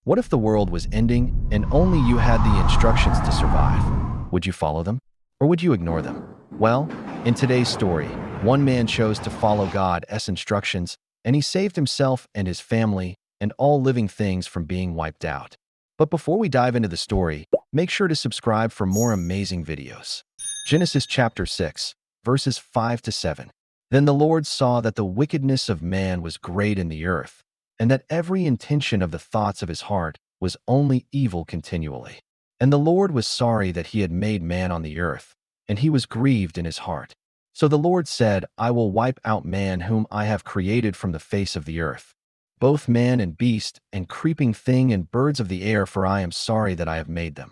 What if the world was ending and only you had the instructions to survive? Would you follow them? Or would you ignore them? Well, in today's story, one man chose to follow God's instructions, and he saved himself and his family and all living things from being wiped out. But before we dive into the story, make sure to subscribe for more amazing videos. Genesis chapter 6, verses 5 to 7. Then the Lord saw that the wickedness of man was great in the earth, and that every intention of the thoughts of his heart was only evil continually. And the Lord was sorry that he had made man on the earth, and he was grieved in his heart. So the Lord said, I will wipe out man whom I have created from the face of the earth, both man and beast, and creeping thing and birds of the air, for I am sorry that I have made them.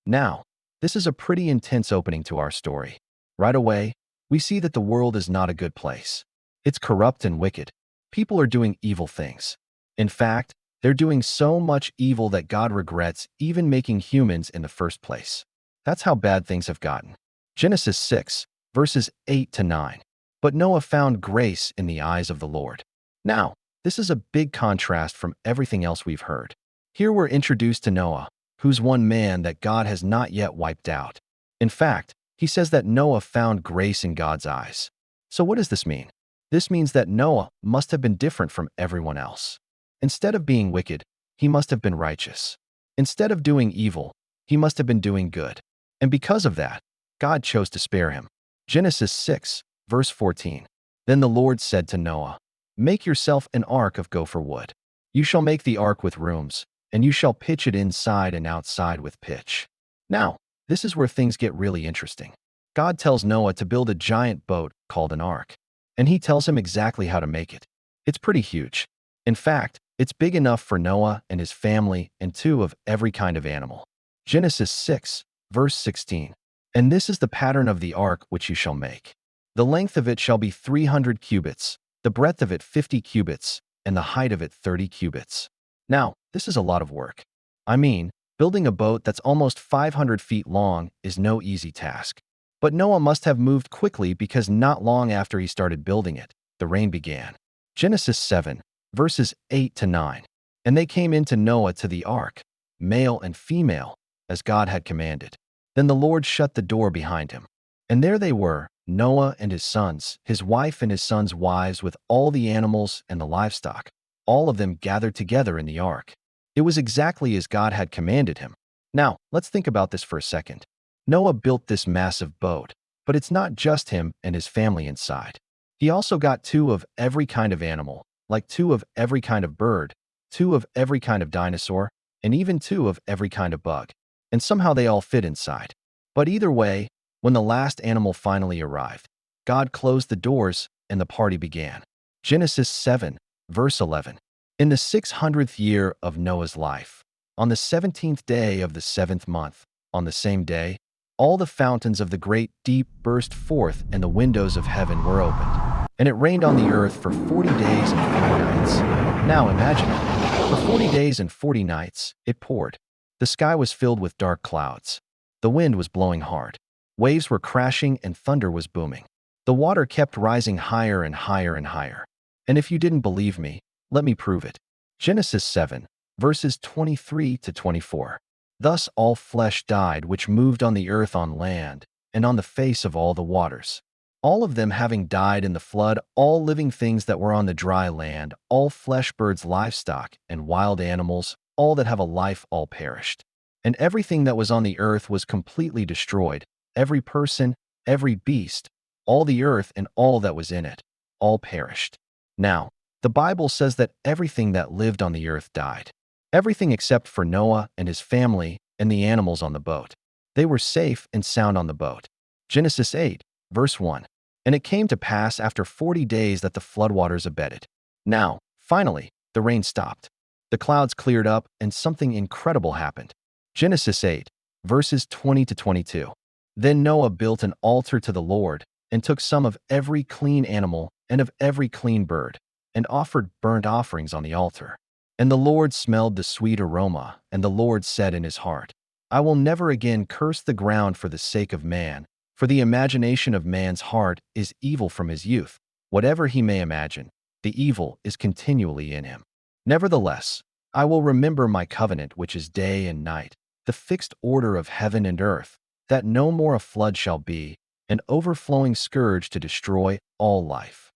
Now, this is a pretty intense opening to our story. Right away, we see that the world is not a good place. It's corrupt and wicked. People are doing evil things. In fact, they're doing so much evil that God regrets even making humans in the first place. That's how bad things have gotten. Genesis 6, verses 8 to 9. But Noah found grace in the eyes of the Lord. Now, this is a big contrast from everything else we've heard. Here we're introduced to Noah, who's one man that God has not yet wiped out. In fact, he says that Noah found grace in God's eyes. So what does this mean? This means that Noah must have been different from everyone else. Instead of being wicked, he must have been righteous. Instead of doing evil, he must have been doing good. And because of that, God chose to spare him. Genesis 6, verse 14. Then the Lord said to Noah, Make yourself an ark of gopher wood. You shall make the ark with rooms, and you shall pitch it inside and outside with pitch. Now, this is where things get really interesting. God tells Noah to build a giant boat called an ark, and he tells him exactly how to make it. It's pretty huge. In fact, it's big enough for Noah and his family and two of every kind of animal. Genesis 6, verse 16. And this is the pattern of the ark which you shall make. The length of it shall be 300 cubits, the breadth of it 50 cubits, and the height of it 30 cubits. Now, this is a lot of work. I mean, building a boat that's almost 500 feet long is no easy task. But Noah must have moved quickly because not long after he started building it, the rain began. Genesis 7, verses 8 to 9. And they came into Noah to the ark, male and female, as God had commanded. Then the Lord shut the door behind him. And there they were, Noah and his sons, his wife and his sons' wives, with all the animals and the livestock, all of them gathered together in the ark. It was exactly as God had commanded him. Now, let's think about this for a second. Noah built this massive boat, but it's not just him and his family inside. He also got two of every kind of animal, like two of every kind of bird, two of every kind of dinosaur, and even two of every kind of bug. And somehow they all fit inside. But either way, when the last animal finally arrived, God closed the doors and the party began. Genesis 7, verse 11. In the 600th year of Noah's life, on the 17th day of the 7th month, on the same day, all the fountains of the great deep burst forth and the windows of heaven were opened. And it rained on the earth for 40 days and 40 nights. Now imagine it. For 40 days and 40 nights, it poured. The sky was filled with dark clouds. The wind was blowing hard. Waves were crashing and thunder was booming. The water kept rising higher and higher and higher. And if you didn't believe me, let me prove it. Genesis 7, verses 23 to 24. Thus all flesh died which moved on the earth on land, and on the face of all the waters. All of them having died in the flood, all living things that were on the dry land, all flesh, birds, livestock, and wild animals, all that have a life, all perished. And everything that was on the earth was completely destroyed, every person, every beast, all the earth and all that was in it, all perished. Now, the Bible says that everything that lived on the earth died. Everything except for Noah and his family and the animals on the boat. They were safe and sound on the boat. Genesis 8, verse 1. And it came to pass after 40 days that the floodwaters abated. Now, finally, the rain stopped. The clouds cleared up and something incredible happened. Genesis 8, verses 20 to 22. Then Noah built an altar to the Lord and took some of every clean animal and of every clean bird and offered burnt offerings on the altar. And the Lord smelled the sweet aroma, and the Lord said in his heart, I will never again curse the ground for the sake of man, for the imagination of man's heart is evil from his youth. Whatever he may imagine, the evil is continually in him. Nevertheless, I will remember my covenant, which is day and night, the fixed order of heaven and earth, that no more a flood shall be, an overflowing scourge to destroy all life.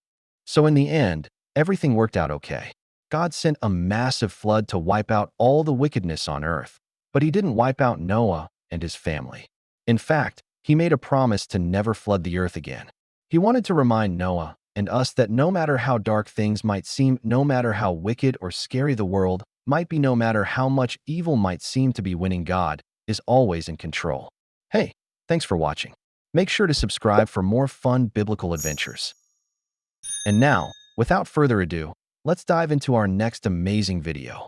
So in the end, everything worked out okay. God sent a massive flood to wipe out all the wickedness on earth, but he didn't wipe out Noah and his family. In fact, he made a promise to never flood the earth again. He wanted to remind Noah and us that no matter how dark things might seem, no matter how wicked or scary the world might be, no matter how much evil might seem to be winning, God is always in control. Hey, thanks for watching. Make sure to subscribe for more fun biblical adventures. And now, without further ado, let's dive into our next amazing video.